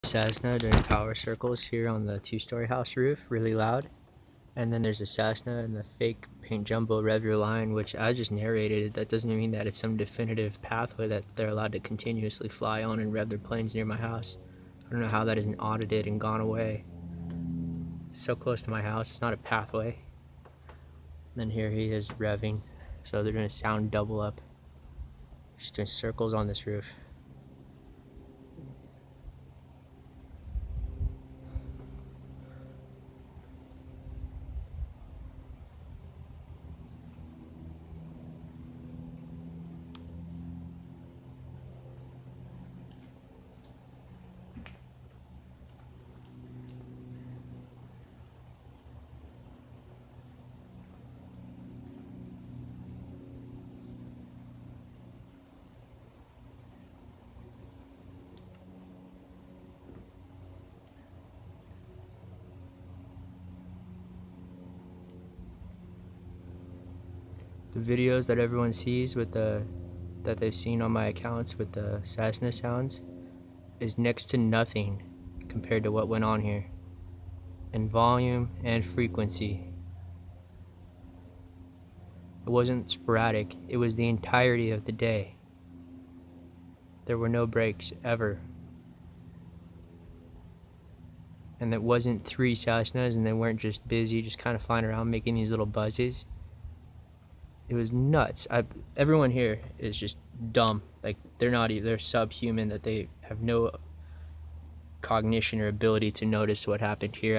Cessna doing power circles here on the two-story house roof, really loud. And then there's a Cessna and the fake paint jumbo rev your line, which I just narrated. That doesn't mean that it's some definitive pathway that they're allowed to continuously fly on and rev their planes near my house. I don't know how that isn't audited and gone away. It's so close to my house, it's not a pathway. And then here he is revving, so they're doing a sound double up. Just doing circles on this roof. The videos that everyone sees with that they've seen on my accounts with the Cessna sounds is next to nothing compared to what went on here in volume and frequency. It wasn't sporadic, it was the entirety of the day. There were no breaks ever. And it wasn't 3 Cessnas and they weren't just busy just kind of flying around making these little buzzes. It was nuts. Everyone here is just dumb. Like they're subhuman, that they have no cognition or ability to notice what happened here.